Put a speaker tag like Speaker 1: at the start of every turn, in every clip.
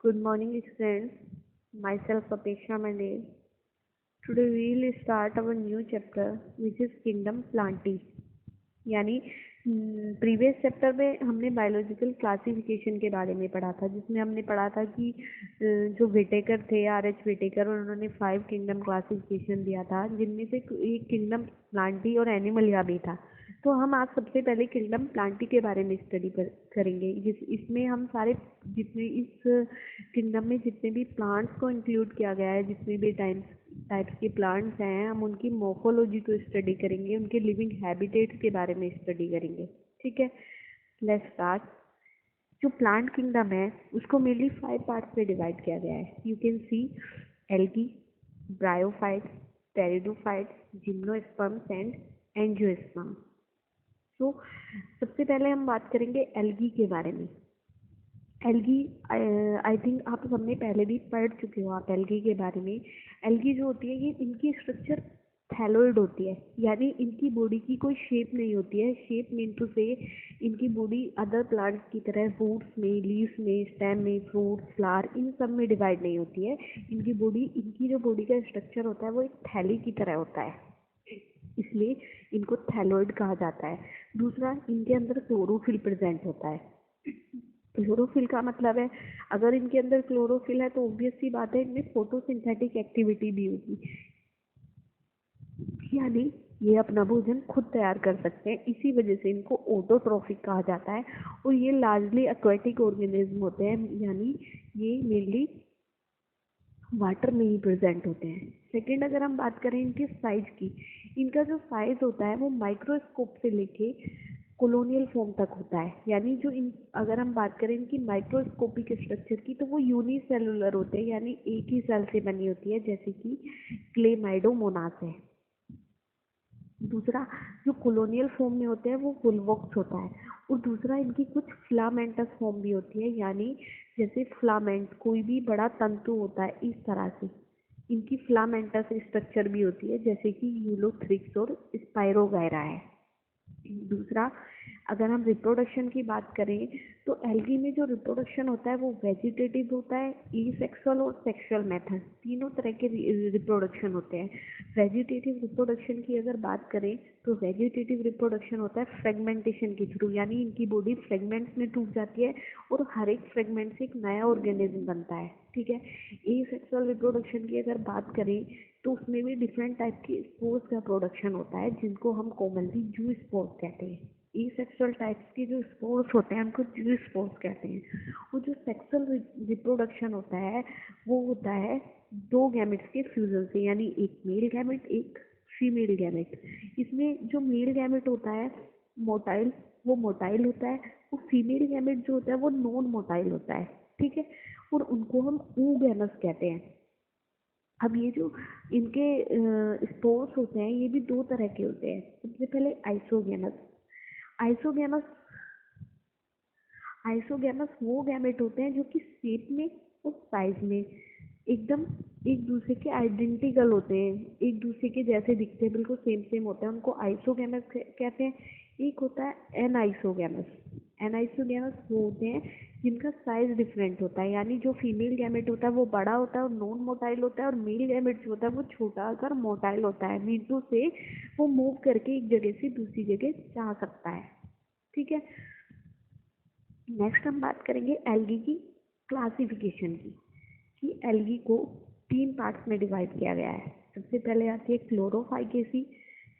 Speaker 1: Good morning, students. Myself, Apeksha Mandel. Today we will start our new chapter, which is Kingdom Plantae. यानी previous chapter में हमने biological classification के बारे में पढ़ा था, जिसमें हमने पढ़ा था कि जो विटेकर थे, आर.एच. विटेकर, उन्होंने 5 किंगडम क्लासिफिकेशन दिया था, जिनमें से एक किंगडम प्लांटी और एनिमलिया भी था। तो हम आज सबसे पहले किंगडम प्लांटी के बारे में स्टडी करेंगे। इसमें हम सारे जितने इस किंगडम में जितने भी प्लांट्स को इंक्लूड किया गया है, जितने भी टाइप्स के प्लांट्स हैं, हम उनकी मॉर्फोलॉजी को स्टडी करेंगे, उनके लिविंग हैबिटेट्स के बारे में स्टडी करेंगे। ठीक है, लेट्स स्टार्ट। जो प्लांट किंगडम है उसको मेनली 5 पार्ट्स में डिवाइड किया गया है। You can see algae, bryophytes, pteridophytes, gymnosperms and angiosperms. तो सबसे पहले हम बात करेंगे एल्गी के बारे में। एल्गी आई थिंक आप सबने पहले भी पढ़ चुके हो आप एल्गी के बारे में। एल्गी जो होती है, ये इनकी स्ट्रक्चर थैलोइड होती है, यानी इनकी बॉडी की कोई शेप नहीं होती है। शेप मीन टू से इनकी बॉडी अदर प्लांट्स की तरह रूट्स में, लीव्स में, स्टेम में, फ्रूट, फ्लावर, इन सब में डिवाइड नहीं होती है। इनकी जो बॉडी का स्ट्रक्चर होता है वो एक थैली की तरह होता है, इसलिए इनको थैलोइड कहा जाता है। दूसरा, इनके अंदर क्लोरोफिल प्रेजेंट होता है। क्लोरोफिल का मतलब है, अगर इनके अंदर क्लोरोफिल है तो ऑब्वियस सी बात है इनमें फोटोसिंथेटिक एक्टिविटी भी होगी, यानी ये अपना भोजन खुद तैयार कर सकते हैं। इसी वजह से इनको ऑटोट्रॉफिक कहा जाता है। और ये लार्जली एक्वेटिक ऑर्गेनिज्म होते हैं, यानी ये मेनली वाटर में ही प्रेजेंट होते हैं। सेकेंड, अगर हम बात करें इनके साइज की, इनका जो साइज होता है वो माइक्रोस्कोप से लेके कॉलोनियल फॉर्म तक होता है। यानी अगर हम बात करें इनकी माइक्रोस्कोपिक स्ट्रक्चर की, तो वो यूनिसेलुलर होते हैं, यानी एक ही सेल से बनी होती है, जैसे कि क्लेमाइडोमोनास है। दूसरा, जो कॉलोनियल फॉर्म में होते हैं वो वुलवॉक्स होता है। और दूसरा, इनकी कुछ फिलामेंटस फॉर्म भी होती है, यानी जैसे फिलामेंट कोई भी बड़ा तंतु होता है, इस तरह से इनकी फिलामेंटस स्ट्रक्चर भी होती है, जैसे कि यूलोथ्रिक्स और स्पाइरोगायरा है। दूसरा, अगर हम रिप्रोडक्शन की बात करें तो एल्गी में जो रिप्रोडक्शन होता है वो वेजिटेटिव होता है, एसेक्सुअल और सेक्सुअल मेथड, तीनों तरह के रिप्रोडक्शन होते हैं। वेजिटेटिव रिप्रोडक्शन की अगर बात करें तो वेजिटेटिव रिप्रोडक्शन होता है फ्रेगमेंटेशन के थ्रू, यानी इनकी बॉडी फ्रेगमेंट्स में टूट जाती है और हर एक फ्रेगमेंट से एक नया ऑर्गेनिज्म बनता है। ठीक है। एसेक्सुअल रिप्रोडक्शन की अगर बात करें तो उसमें भी डिफरेंट टाइप के स्पोर्स का प्रोडक्शन होता है, जिनको हम कॉमनली जू स्पोर्स कहते हैं। एसेक्सुअल टाइप्स के जो स्पोर्स होते हैं उनको जू स्पोर्स कहते हैं। और जो सेक्सुअल रिप्रोडक्शन होता है वो होता है 2 गैमेट्स के फ्यूजन से, यानी एक मेल गैमेट, एक फीमेल गैमेट। इसमें जो मेल गैमेट होता है वो मोटाइल होता है, वो फीमेल गैमेट जो होता है वो नॉन मोटाइल होता है। ठीक है। और उनको हम oogamous कहते हैं। अब ये जो इनके स्पोर्स होते हैं ये भी 2 तरह के होते हैं। सबसे पहले आइसोगैमस वो गैमेट होते हैं जो कि शेप में और साइज में एकदम एक दूसरे के आइडेंटिकल होते हैं, एक दूसरे के जैसे दिखते हैं, बिल्कुल सेम होते हैं, उनको आइसोगैमस कहते हैं। एक होता है एनाइसोगैमस वो होते हैं जिनका साइज डिफरेंट होता है, यानी जो फीमेल गैमेट होता है वो बड़ा होता है और नॉन मोटाइल होता है, और मेल गैमेट जो होता है वो छोटा अगर मोटाइल होता है, मीटू से वो मूव करके एक जगह से दूसरी जगह जा सकता है। ठीक है। नेक्स्ट हम बात करेंगे एल्गी की क्लासिफिकेशन की, कि एल्गी को 3 पार्ट्स में डिवाइड किया गया है। सबसे पहले आती है क्लोरोफाइकेसी,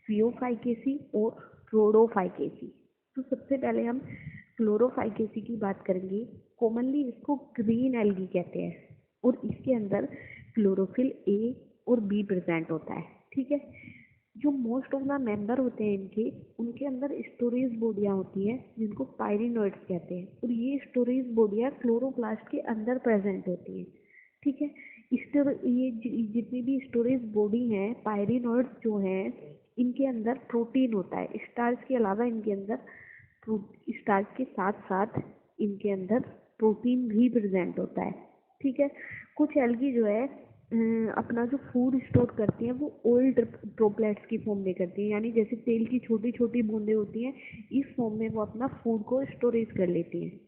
Speaker 1: फियोफाइकेसी और रोडोफाइकेसी। तो सबसे पहले हम क्लोरोफाइकेसी की बात करेंगे। कॉमनली इसको ग्रीन एल्गी कहते हैं और इसके अंदर क्लोरोफिल ए और बी प्रेजेंट होता है। ठीक है। जो मोस्ट ऑफ द मेंबर होते हैं उनके अंदर स्टोरेज बॉडियाँ होती हैं, जिनको पायरिनोइड्स कहते हैं, और ये स्टोरेज बॉडियाँ क्लोरोप्लास्ट के अंदर प्रेजेंट होती हैं। ठीक है। ये जितनी भी स्टोरेज बॉडी हैं, पायरिनोइड्स जो हैं, इनके अंदर प्रोटीन होता है। स्टार्च के अलावा इनके अंदर स्टार्च के साथ साथ इनके अंदर प्रोटीन भी प्रेजेंट होता है। ठीक है। कुछ एल्गी जो है अपना जो फूड स्टोर करती हैं वो ऑयल ड्रॉपलेट्स की फॉर्म में करती हैं, यानी जैसे तेल की छोटी छोटी बूंदें होती हैं, इस फॉर्म में वो अपना फूड को स्टोरेज कर लेती हैं।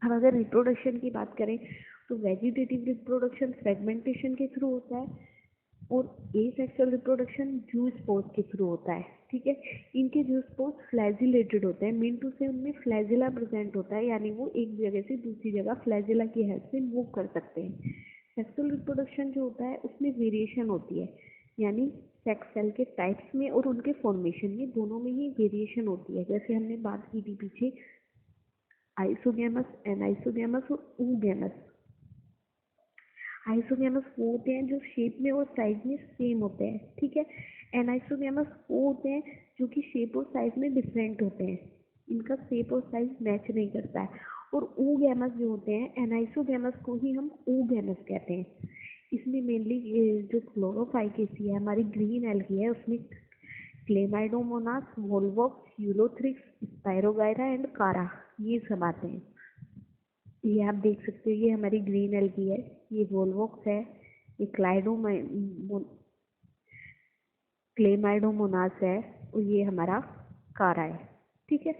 Speaker 1: अब अगर रिप्रोडक्शन की बात करें तो वेजिटेटिव रिप्रोडक्शन फ्रेगमेंटेशन के थ्रू होता है और एसेक्सुअल रिप्रोडक्शन जू स्पोर्स के थ्रू होता है। ठीक है, इनके जू स्पोर्स फ्लैजिलेटेड होते हैं, मीन टू से उनमें फ्लैजिला प्रेजेंट होता है, यानी वो एक जगह से दूसरी जगह फ्लैजिला की हेल्प से मूव कर सकते हैं। सेक्सुअल रिप्रोडक्शन जो होता है उसमें वेरिएशन होती है, यानी सेक्स सेल के टाइप्स में और उनके फॉर्मेशन में दोनों में ही वेरिएशन होती है। जैसे हमने बात की थी पीछे आइसोगैमस, एनाइसोगैमस और oogamous। आइसोगैमस वो होते हैं जो शेप में और साइज में सेम होते हैं। ठीक है, एनाइसोगैमस वो होते हैं जो कि शेप और साइज में डिफरेंट होते हैं, इनका शेप और साइज मैच नहीं करता है। और oogamous जो होते हैं, एनाइसोगैमस को ही हम oogamous कहते हैं। इसमें मेनली जो क्लोरोफाइकेसी है, हमारी ग्रीन एल्गी है, उसमें क्लेमाइडोमोनास, वोल्वॉक्स, यूलोथ्रिक्स, स्पायरोगायरा एंड कारा, ये सब आते हैं। ये आप देख सकते हो, ये हमारी ग्रीन एल्गी है, ये वोल्वॉक्स है, ये क्लेमाइडोमोनास है और ये हमारा कारा है। ठीक है,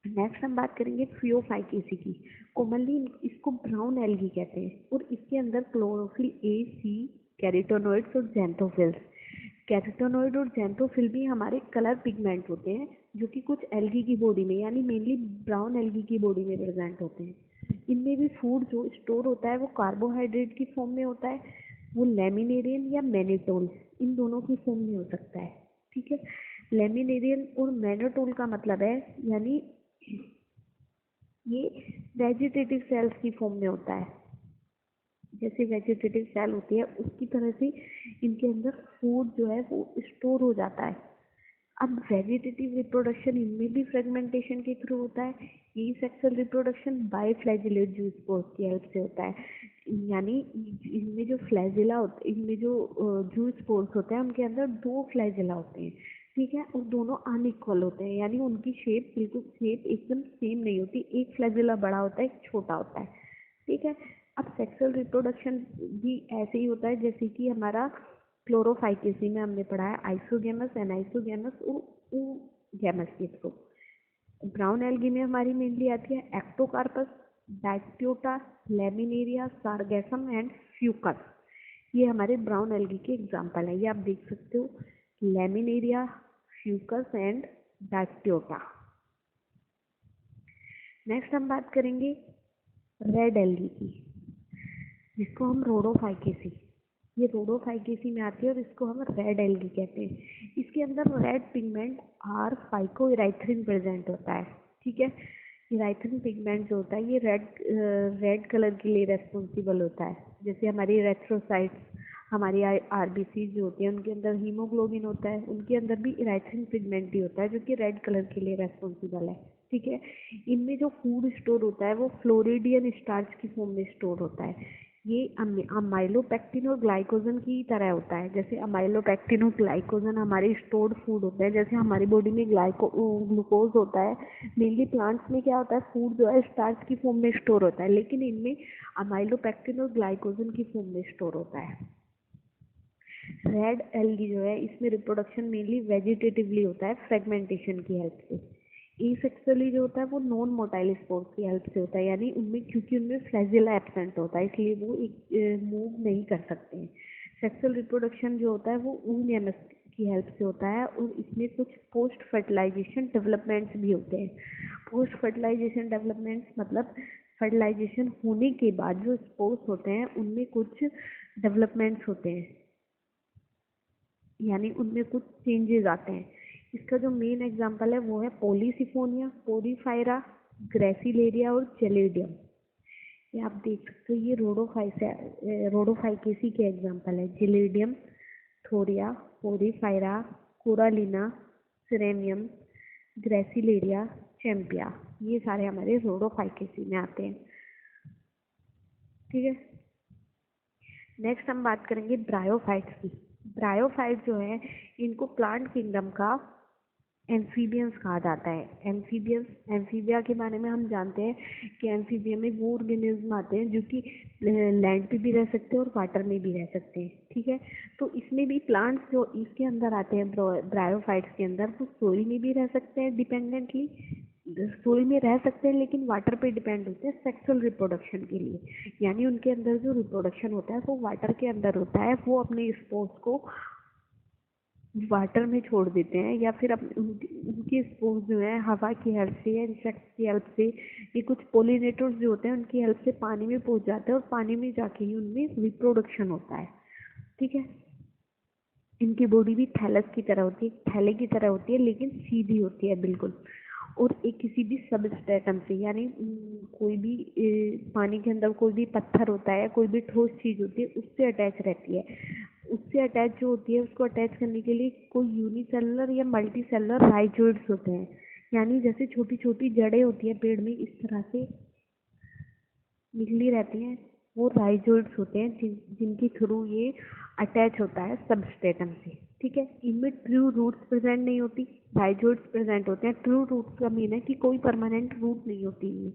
Speaker 1: नेक्स्ट हम बात करेंगे फियोफाइकेसी की। कॉमनली इसको ब्राउन एल्गी कहते हैं और इसके अंदर क्लोरोफिल ए, सी, कैरोटेनॉइड्स और ज़ैंथोफिल्स। कैरोटेनॉइड और ज़ैंथोफिल भी हमारे कलर पिगमेंट होते हैं जो कि कुछ एल्गी की बॉडी में, यानी मेनली ब्राउन एल्गी की बॉडी में प्रेजेंट होते हैं। इनमें भी फूड जो स्टोर होता है वो कार्बोहाइड्रेट की फॉर्म में होता है, वो लेमिनेरियन या मैनिटोल, इन दोनों की फॉर्म में हो सकता है। ठीक है, लेमिनेरियन और मैनिटोल का मतलब है, यानी ये वेजिटेटिव सेल्स की फॉर्म में होता है, जैसे वेजिटेटिव सेल होती है उसकी तरह से इनके अंदर फूड जो है वो स्टोर हो जाता है। अब वेजिटेटिव रिप्रोडक्शन इनमें भी फ्रेगमेंटेशन के थ्रू होता है। ये सेक्सुअल रिप्रोडक्शन बाय फ्लैजिलेट जू स्पोर्स की हेल्प से होता है, यानी इनमें जो फ्लैजिला होते, इनमें जो जू स्पोर्स होते हैं उनके अंदर दो फ्लैजिला होते हैं। ठीक है, और दोनों अनइक्वल होते हैं, यानी उनकी शेप बिल्कुल शेप एकदम सेम नहीं होती, एक फ्लैजिला बड़ा होता है, एक छोटा होता है। ठीक है, अब सेक्सुअल रिप्रोडक्शन भी ऐसे ही होता है जैसे कि हमारा क्लोरोफाइकेसी में हमने पढ़ा है, आइसोगैमस, एनाइसोगैमस और oogamous के थ्रू। ब्राउन एल्गी में हमारी मेनली आती है एक्टोकार्पस, बैक्टीरियोटा, लेमिनेरिया, सारगैसम एंड फ्यूकस। ये हमारे ब्राउन एल्गी के एग्जाम्पल है, ये आप देख सकते हो, लेमिनेरिया, फ्यूकस एंड बैक्टीरियोटा। नेक्स्ट हम बात करेंगे रेड एल्गी की, जिसको हम रोडोफाइकेसी, ये रोडोफाइकेसी में आती है और इसको हम रेड एल्गी कहते हैं। इसके अंदर रेड पिगमेंट आर फाइकोइराइथ्रिन प्रेजेंट होता है। ठीक है, इराइथ्रिन पिगमेंट जो होता है ये रेड कलर के लिए रेस्पॉन्सिबल होता है। जैसे हमारी एरेथ्रोसाइट्स, हमारी आरबीसी जो होती है उनके अंदर हीमोग्लोबिन होता है, उनके अंदर भी इराइथ्रिन पिगमेंट ही होता है जो कि रेड कलर के लिए रेस्पॉन्सिबल है। ठीक है, इनमें जो फूड स्टोर होता है वो फ्लोरिडियन स्टार्च की फॉर्म में स्टोर होता है। ये अमाइलोपेक्टिन और ग्लाइकोजन की तरह होता है, जैसे अमाइलोपेक्टिन और ग्लाइकोजन हमारे स्टोर्ड फूड होते हैं, जैसे हमारी बॉडी में ग्लूकोज होता है। मेनली प्लांट्स में क्या होता है, फूड जो है स्टार्च की फॉर्म में स्टोर होता है, लेकिन इनमें अमाइलोपेक्टिन और ग्लाइकोजन की फॉर्म में स्टोर होता है। रेड एल्गी जो है इसमें रिप्रोडक्शन मेनली वेजिटेटिवली होता है फ्रेगमेंटेशन की हेल्प से। एसेक्सुअली जो होता है वो नॉन मोटाइल स्पोर्स की हेल्प से होता है, यानी उनमें क्योंकि उनमें फ्लैजिला एब्सेंट होता है इसलिए वो एक मूव नहीं कर सकते हैं। सेक्सुअल रिप्रोडक्शन जो होता है वो oogamous की हेल्प से होता है और इसमें कुछ पोस्ट फर्टिलाइजेशन डेवलपमेंट्स भी होते हैं। पोस्ट फर्टिलाइजेशन डेवलपमेंट्स मतलब फर्टिलाइजेशन होने के बाद जो स्पोर्स होते हैं उनमें कुछ डेवलपमेंट्स होते हैं, यानी उनमें कुछ चेंजेस आते हैं। इसका जो मेन एग्जांपल है वो है पॉलीसिफोनिया, पोरीफायरा, ग्रेसिलेरिया और जेलिडियम। ये आप देख सकते हो, ये रोडोफाइकेसी के एग्जांपल है। जेलिडियम, थोरिया, पोरीफायरा, कोरालिना, सिरेनियम, ग्रेसिलेरिया, चैम्पिया, ये सारे हमारे रोडोफाइकेसी में आते हैं। ठीक है, नेक्स्ट हम बात करेंगे ब्रायोफाइट्स की। ब्रायोफाइट जो है इनको प्लांट किंगडम का एम्फीबियंस कहा जाता है। एम्फीबिया के बारे में हम जानते हैं कि एम्फीबिया में वो ऑर्गेनिज्म आते हैं जो कि लैंड पे भी रह सकते हैं और वाटर में भी रह सकते हैं। ठीक है, तो इसमें भी प्लांट्स जो इसके अंदर आते हैं ब्रायोफाइट्स के अंदर, वो सोइल में भी रह सकते हैं डिपेंडेंटली, सोइल में रह सकते हैं लेकिन वाटर पे डिपेंड होते हैं सेक्सुअल रिप्रोडक्शन के लिए, यानी उनके अंदर जो रिप्रोडक्शन होता है वो वाटर के अंदर होता है। वो अपने स्पोर्स को वाटर में छोड़ देते हैं या फिर उनके स्पोर्स जो है हवा की हेल्प से या इंसेक्ट की हेल्प से, ये कुछ पोलिनेटर्स जो होते हैं उनकी हेल्प से पानी में पहुंच जाते हैं और पानी में जाके ही उनमें रिप्रोडक्शन होता है। ठीक है। इनकी बॉडी भी थैलस की तरह होती है, थैले की तरह होती है लेकिन सीधी होती है बिल्कुल। और एक किसी भी सबस्ट्रेटम से, यानी कोई भी पानी के अंदर कोई भी पत्थर होता है, कोई भी ठोस चीज़ होती है उससे अटैच रहती है। उससे अटैच जो होती है उसको अटैच करने के लिए कोई यूनिसेलुलर या मल्टी सेलुलर राइजोइड्स होते हैं, यानी जैसे छोटी छोटी जड़ें होती है पेड़ में इस तरह से निकली रहती हैं, वो राइजोइड्स होते हैं जिनके थ्रू ये अटैच होता है सबस्ट्रेटम से। ठीक है। इनमें ट्रू रूट्स प्रेजेंट नहीं होती, राइजोइड्स प्रेजेंट होते हैं। ट्रू रूट्स का मीन है कि कोई परमानेंट रूट नहीं होती इनमें,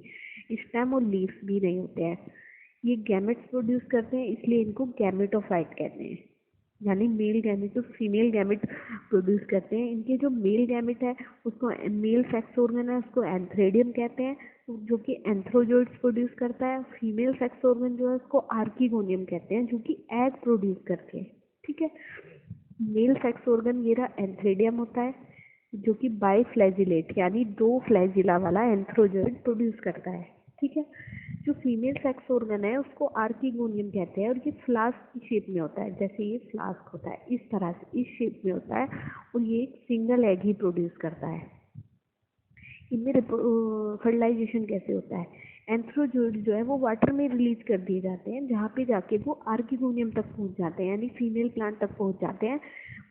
Speaker 1: स्टेम और लीव्स भी नहीं होते हैं। ये गैमेट्स प्रोड्यूस करते हैं इसलिए इनको गैमेटोफाइट कहते हैं, यानी मेल गैमेट और फीमेल गैमेट प्रोड्यूस करते हैं। इनके जो मेल गैमेट है उसको मेल सेक्स ऑर्गन है उसको एंथ्रेडियम कहते हैं, जो कि एंथ्रोजोइड्स प्रोड्यूस करता है। फीमेल सेक्स ऑर्गन जो है उसको आर्किगोनियम कहते हैं, जो कि एग प्रोड्यूस करते हैं। ठीक है। मेल सेक्स ऑर्गन ये रहा एंथ्रेडियम होता है, जो कि बाई फ्लैजिलेट यानी 2 फ्लैजिला वाला एंथ्रोजोइड प्रोड्यूस करता है। ठीक है। जो फीमेल सेक्स ऑर्गन है उसको आर्किगोनियम कहते हैं और ये फ्लास्क की शेप में होता है, जैसे ये फ्लास्क होता है इस तरह से इस शेप में होता है, और ये एक सिंगल एग ही प्रोड्यूस करता है। इनमें फर्टिलाइजेशन कैसे होता है? एंथ्रोजोइड जो है वो वाटर में रिलीज कर दिए जाते हैं, जहाँ पे जाके वो आर्किगोनियम तक पहुँच जाते हैं, यानी फीमेल प्लांट तक पहुँच जाते हैं।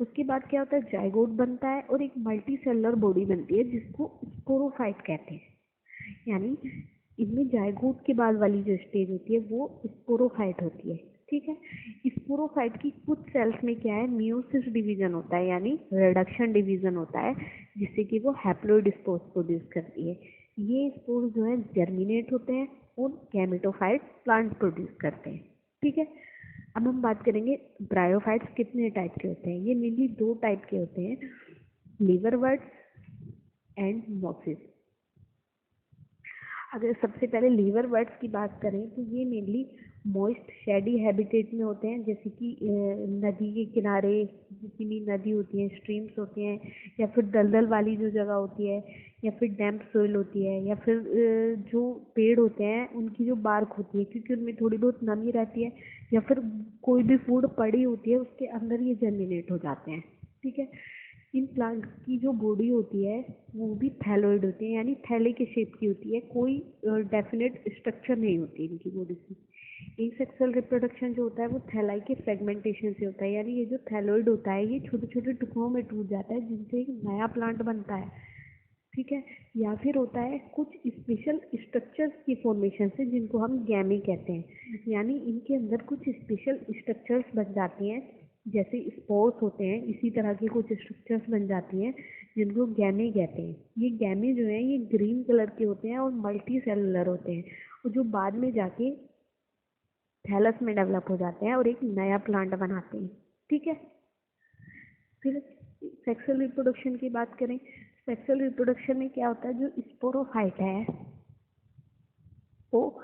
Speaker 1: उसके बाद क्या होता है, जाइगोट बनता है और एक मल्टी सेलुलर बॉडी बनती है जिसको स्पोरोफाइट कहते हैं। यानी इनमें जाइगोट के बाद वाली जो स्टेज होती है वो स्पोरोफाइट होती है। ठीक है। स्पोरोफाइट की कुछ सेल्स में क्या है, मियोसिस डिवीजन होता है, यानी रिडक्शन डिवीजन होता है, जिससे कि वो हैप्लोइड स्पोर्स प्रोड्यूस करती है। ये स्पोर्स जो है जर्मिनेट होते हैं और गैमेटोफाइट प्लांट प्रोड्यूस करते हैं। ठीक है। अब हम बात करेंगे ब्रायोफाइट्स कितने टाइप के होते हैं। ये मेनली 2 टाइप के होते हैं, लीवरवर्ट्स एंड मॉसिस। अगर सबसे पहले लीवर वर्ड्स की बात करें तो ये मेनली मॉइस्ट शेडी हैबिटेट में होते हैं, जैसे कि नदी के किनारे जितनी नदी होती है, स्ट्रीम्स होते हैं, या फिर दलदल वाली जो जगह होती है, या फिर डैम्प सोइल होती है, या फिर जो पेड़ होते हैं उनकी जो बार्क होती है क्योंकि उनमें थोड़ी बहुत नमी रहती है, या फिर कोई भी फूड पड़ी होती है उसके अंदर ये जर्मिनेट हो जाते हैं। ठीक है। इन प्लांट की जो बॉडी होती है वो भी थैलोइड होती है, यानी थैले के शेप की होती है, कोई डेफिनेट स्ट्रक्चर नहीं होती इनकी बॉडी की। एसेक्सुअल रिप्रोडक्शन जो होता है वो थैलाई के फ्रेगमेंटेशन से होता है, यानी ये जो थैलोइड होता है ये छोटे छोटे टुकड़ों में टूट जाता है जिनसे एक नया प्लांट बनता है। ठीक है। या फिर होता है कुछ स्पेशल स्ट्रक्चर्स की फॉर्मेशन से, जिनको हम गैमी कहते हैं, यानी इनके अंदर कुछ स्पेशल स्ट्रक्चर्स बन जाती हैं, जैसे स्पोर्स होते हैं इसी तरह की कुछ स्ट्रक्चर्स बन जाती हैं जिनको गैमी कहते हैं। ये गैमी जो है ये ग्रीन कलर के होते हैं और मल्टी सेलुलर होते हैं, और जो बाद में जाके थैलस में डेवलप हो जाते हैं और एक नया प्लांट बनाते हैं। ठीक है। फिर सेक्सुअल रिप्रोडक्शन की बात करें, सेक्सुअल रिप्रोडक्शन में क्या होता है, जो स्पोरोफाइट है वो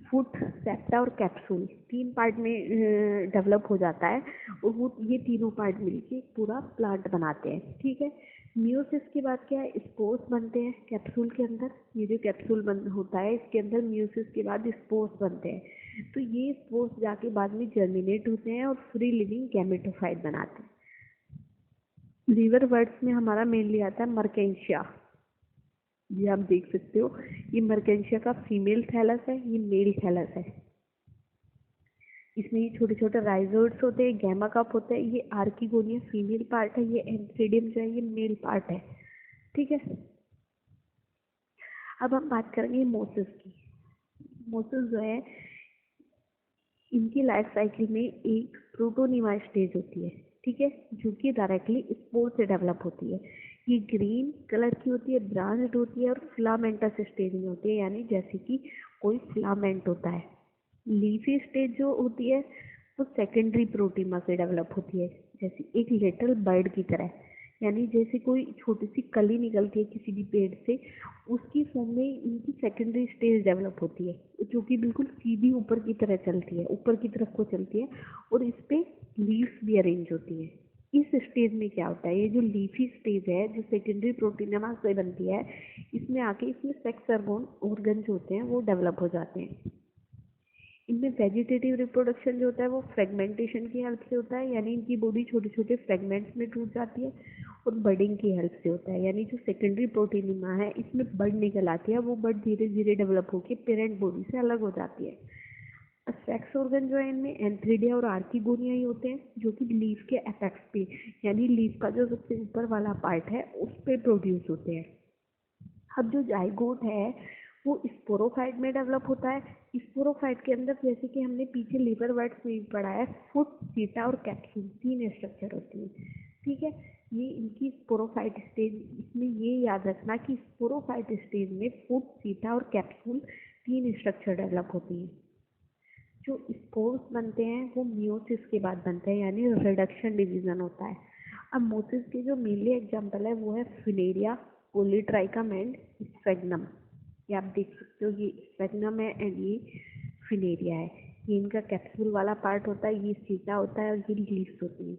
Speaker 1: फुट, सेप्टा और कैप्सूल 3 पार्ट में डेवलप हो जाता है, और वो ये तीनों पार्ट मिलके पूरा प्लांट बनाते हैं। ठीक है। मियोसिस के बाद क्या है, स्पोर्स बनते हैं कैप्सूल के अंदर। ये जो कैप्सूल बन होता है इसके अंदर मियोसिस के बाद स्पोर्स बनते हैं, तो ये स्पोर्स जाके बाद में जर्मिनेट होते हैं और फ्री लिविंग गैमेटोफाइट बनाते हैं। लीवर वर्ड्स में हमारा मेनली आता है मर्केंशिया। ये आप देख सकते हो, ये मर्केंशिया का फीमेल थैलस है, ये मेल थैलस है। इसमें ये छोटे छोटे राइजोइड्स होते हैं, गैमा कप होते हैं, ये आर्किगोनिया फीमेल पार्ट है, ये एंथ्रेडियम जो है ये मेल पार्ट है। ठीक है। अब हम बात करेंगे मोसिस की। मोसिस जो है इनकी लाइफ साइकिल में एक प्रोटोनिमा स्टेज होती है। ठीक है। जो कि डायरेक्टली स्पोर से डेवलप होती है। ये ग्रीन कलर की होती है, ब्रांच्ड होती है और फिलामेंटस स्टेज में होती है, यानी जैसे कि कोई फिलामेंट होता है। लीफी स्टेज जो होती है वो सेकेंडरी प्रोटीमा से डेवलप होती है, जैसे एक लिटिल बर्ड की तरह, यानी जैसे कोई छोटी सी कली निकलती है किसी भी पेड़ से, उसकी फॉर्म में इनकी सेकेंडरी स्टेज डेवलप होती है जो कि बिल्कुल सीधी ऊपर की तरह चलती है, ऊपर की तरफ को चलती है, और इस पे लीव्स भी अरेंज होती है। इस स्टेज में क्या होता है, ये जो लीफी स्टेज है जो सेकेंडरी प्रोटीनमा से बनती है, इसमें आके इसमें सेक्स ऑर्गन जो होते हैं वो डेवलप हो जाते हैं। इनमें वेजिटेटिव रिप्रोडक्शन जो होता है वो फ्रेगमेंटेशन की हेल्प से होता है, यानी इनकी बॉडी छोटे छोटे फ्रेगमेंट्स में टूट जाती है, और बर्डिंग की हेल्प से होता है, यानी जो सेकेंडरी प्रोटीनिमा है इसमें बर्ड निकल आती है, वो बर्ड धीरे धीरे डेवलप होकर पेरेंट बॉडी से अलग हो जाती है। सेक्स ऑर्गन जो है इनमें एंथ्रिडिया और आर्किगोनिया ही होते हैं, जो कि लीफ के एपेक्स पे, यानी लीफ का जो सबसे ऊपर वाला पार्ट है उस पे प्रोड्यूस होते हैं। अब जो जाइगोट है वो स्पोरोफाइट में डेवलप होता है। स्पोरोफाइट के अंदर, जैसे कि हमने पीछे लिवर वर्ड्स में भी पढ़ा है, फुट, सीटा और कैप्सूल 3 स्ट्रक्चर होती है। ठीक है, ये इनकी स्पोरोफाइट स्टेज, इसमें ये याद रखना कि स्पोरोफाइट स्टेज में फुट, सीटा और कैप्सूल 3 स्ट्रक्चर डेवलप होती हैं। जो स्पोर्स बनते हैं वो मियोसिस के बाद बनते हैं, यानी रिडक्शन डिवीजन होता है। अब मोसिस के जो मेनली एग्जांपल है वो है फिनेरिया, पोलीट्राइकम एंड स्फेग्नम। ये आप देख सकते हो, ये स्फेग्नम है एंड ये फिनेरिया है। ये इनका कैप्सूल वाला पार्ट होता है, ये सीटा होता है और ये लीव्स होती है,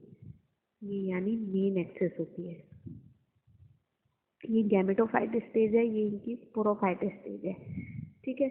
Speaker 1: ये यानी मेन एक्सेस होती है। ये गैमेटोफाइट स्टेज है, ये इनकी स्पोरोफाइट स्टेज है। ठीक है,